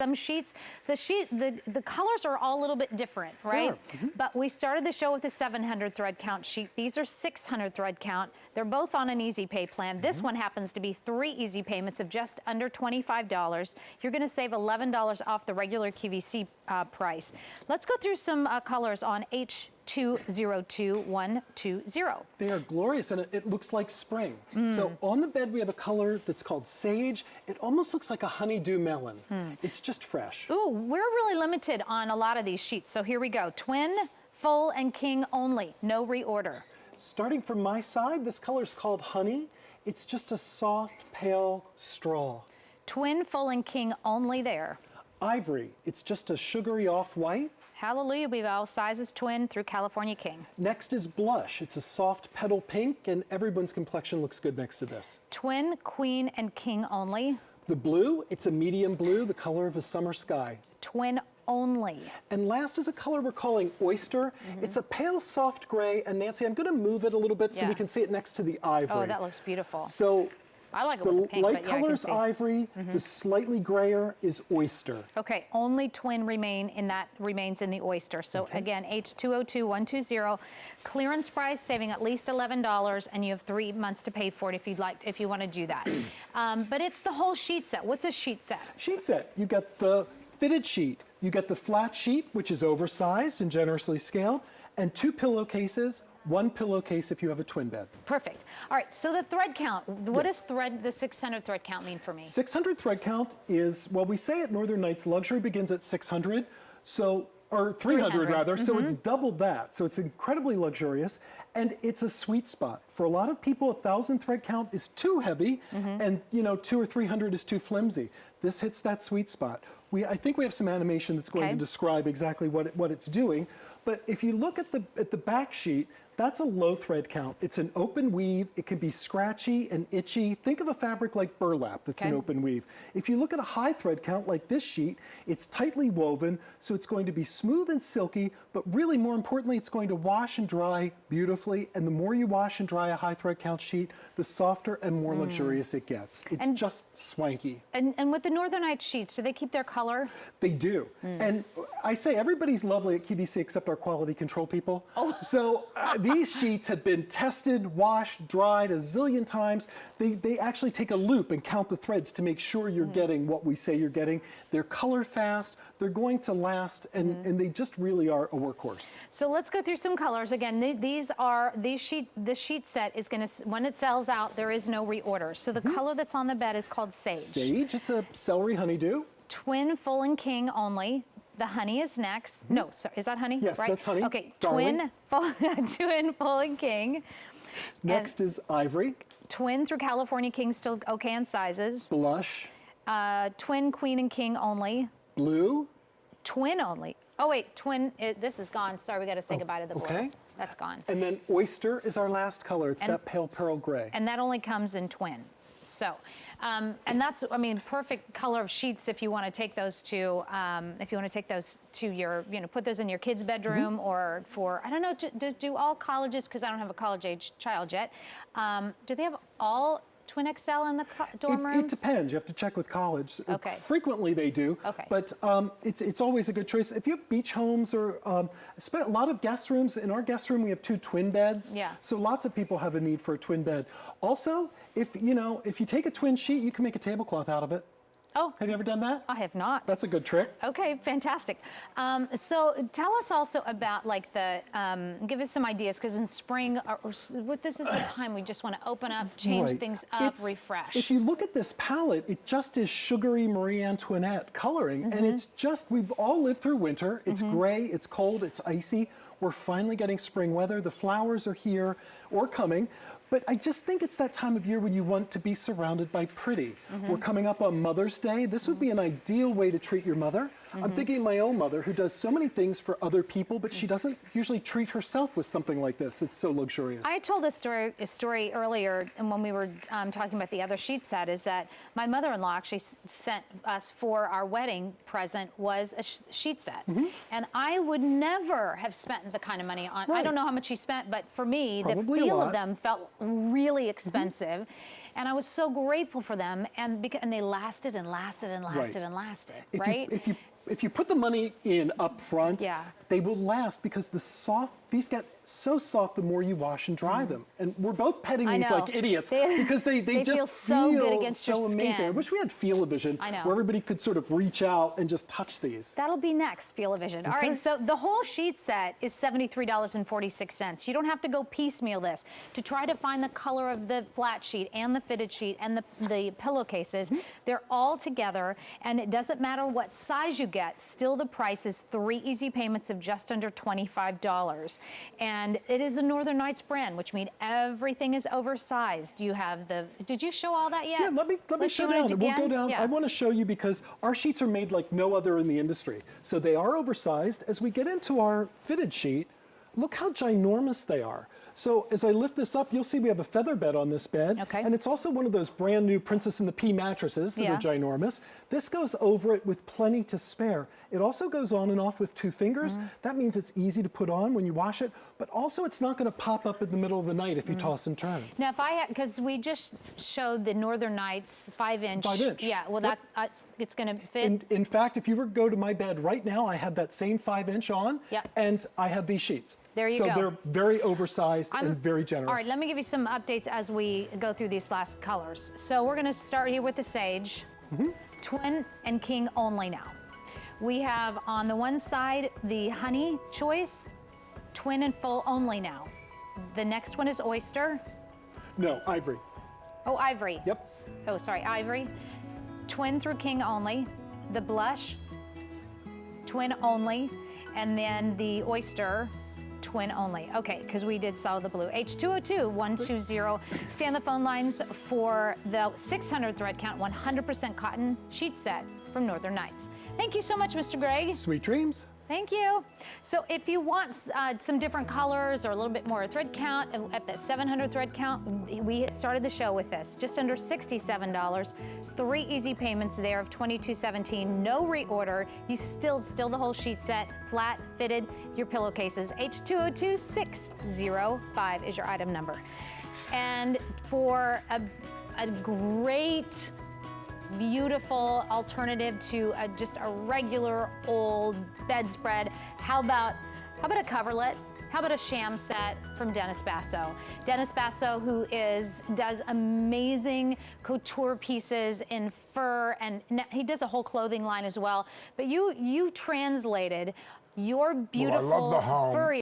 some sheets. The colors are all a little bit different, right? But we started the show with a 700 thread count sheet. These are 600 thread count. They're both on an easy pay plan. This one happens to be 3 easy payments of just under $25. You're going to save $11 off the regular QVC price. Let's go through some colors on H202120. They are glorious, and it looks like spring. So on the bed, we have a color that's called sage. It almost looks like a honeydew melon. It's just fresh. Ooh, we're really limited on a lot of these sheets. So here we go. Twin, full, and king only. No reorder. Starting from my side, this color is called honey. It's just a soft, pale straw. Twin, full, and king only there. Ivory, it's just a sugary off-white. Hallelujah, we have all sizes twin through California King. Next is blush. It's a soft petal pink, and everyone's complexion looks good next to this. Twin, queen, and king only. The blue, it's a medium blue, the color of a summer sky. Twin only. And last is a color we're calling oyster. It's a pale soft gray, and Nancy, I'm gonna move it a little bit so we can see it next to the ivory. Oh, that looks beautiful. So I like it the with the pink, light but yeah, color is ivory, the slightly grayer is oyster. Okay, only twin remains in the oyster. So again, H202120, clearance price, saving at least $11, and you have 3 months to pay for it if you want to do that. But it's the whole sheet set. What's a sheet set? Sheet set, you got the fitted sheet, you get the flat sheet, which is oversized and generously scaled, and 2 pillowcases, 1 pillowcase if you have a twin bed. Perfect. All right, so the thread count. What does the 600 thread count mean for me? 600 thread count is, well, we say at Northern Nights, luxury begins at 600, or 300 rather, so it's double that. So it's incredibly luxurious, and it's a sweet spot. For a lot of people, 1,000 thread count is too heavy, and 200 or 300 is too flimsy. This hits that sweet spot. I think we have some animation that's going to describe exactly what it's doing. But if you look at the back sheet, that's a low thread count. It's an open weave. It can be scratchy and itchy. Think of a fabric like burlap that's an open weave. If you look at a high thread count like this sheet, it's tightly woven, so it's going to be smooth and silky, but really more importantly, it's going to wash and dry beautifully. And the more you wash and dry a high thread count sheet, the softer and more luxurious it gets. It's just swanky. And with the Northern Nights sheets, do they keep their color? They do. And I say everybody's lovely at QVC except our quality control people. So these sheets have been tested, washed, dried a zillion times. They actually take a loop and count the threads to make sure you're getting what we say you're getting. They're color fast, they're going to last, and they just really are a workhorse. So let's go through some colors. Again, the sheet set is going to, when it sells out, there is no reorder. So the color that's on the bed is called sage. Sage, it's a celery honeydew. Twin, full, and king only. The honey is next. No, sorry, is that honey? Yes, right? that's honey. Okay, Darling. twin, full, and king. Next is ivory. Twin through California King, still okay in sizes. Blush. Twin, queen, and king only. Blue. Twin only. Oh wait, twin, this is gone. Sorry, we got to say goodbye to the blue. Okay. That's gone. And then oyster is our last color. It's that pale pearl gray. And that only comes in twin. So, and that's, I mean, perfect color of sheets if you want to take those to, your, put those in your kid's bedroom or for, I don't know, do all colleges, because I don't have a college age child yet, do they have all Twin XL in the dorm rooms? It depends. You have to check with college. Okay. Frequently they do. Okay. But it's always a good choice. If you have beach homes or a lot of guest rooms, in our guest room we have 2 twin beds. Yeah. So lots of people have a need for a twin bed. Also, if you take a twin sheet, you can make a tablecloth out of it. Oh. Have you ever done that? I have not. That's a good trick. Okay, fantastic. So tell us also about give us some ideas, because in spring, this is the time we just want to open up, change things up, refresh. If you look at this palette, it just is sugary Marie Antoinette coloring, and it's just, we've all lived through winter. It's gray, it's cold, it's icy. We're finally getting spring weather. The flowers are here or coming. But I just think it's that time of year when you want to be surrounded by pretty. We're coming up on Mother's Day. This would be an ideal way to treat your mother. I'm thinking of my own mother, who does so many things for other people, but she doesn't usually treat herself with something like this. It's so luxurious. I told a story earlier, and when we were talking about the other sheet set, is that my mother-in-law actually sent us for our wedding present was a sheet set. And I would never have spent the kind of money on, I don't know how much she spent, but for me, the feel of them felt really expensive. And I was so grateful for them, and they lasted and lasted and lasted and lasted, right? If you put the money in up front, Yeah. they will last because these get so soft the more you wash and dry them. And we're both petting I these know. like idiots They because they just feel so good against so your amazing. skin. I wish we had Feel-O-Vision I know. where everybody could sort of reach out and just touch these. That'll be next, Feel-O-Vision. All right, so the whole sheet set is $73.46. You don't have to go piecemeal this. To try to find the color of the flat sheet and the fitted sheet and the pillowcases, they're all together, and it doesn't matter what size you get, still the price is 3 easy payments of just under $25. And it is a Northern Nights brand, which means everything is oversized. You have did you show all that yet? Yeah, let me show down. We'll go down. Yeah. I want to show you because our sheets are made like no other in the industry. So they are oversized. As we get into our fitted sheet, look how ginormous they are. So as I lift this up, you'll see we have a feather bed on this bed. Okay. And it's also one of those brand new Princess and the Pea mattresses that are ginormous. This goes over it with plenty to spare. It also goes on and off with 2 fingers. That means it's easy to put on when you wash it, but also it's not going to pop up in the middle of the night if you toss and turn. Now, if I had, because we just showed the Northern Nights 5-inch. 5-inch. Yeah, well, it's going to fit. In fact, if you were to go to my bed right now, I have that same 5-inch on, Yep. and I have these sheets. There you so go. they're very oversized and very generous. All right, let me give you some updates as we go through these last colors. So we're going to start here with the sage, twin and king only now. We have on the one side the honey choice, twin and full only now. The next one is oyster. No, ivory. Oh, ivory. Yep. Oh, sorry, ivory. Twin through king only. The blush, twin only. And then the oyster, twin only. Okay, because we did solid the blue. H202-120. Stay on the phone lines for the 600 thread count, 100% cotton sheet set from Northern Nights. Thank you so much, Mr. Gregg. Sweet dreams. Thank you. So if you want some different colors or a little bit more thread count at the 700 thread count, we started the show with this, just under $67. 3 easy payments there of $22.17. No reorder. You still the whole sheet set, flat, fitted, your pillowcases. H202-605 is your item number. And for a great, beautiful alternative to just a regular old bedspread. How about a coverlet? How about a sham set from Dennis Basso? Dennis Basso, who does amazing couture pieces in fur, and he does a whole clothing line as well. But you translated your beautiful I love the home. furry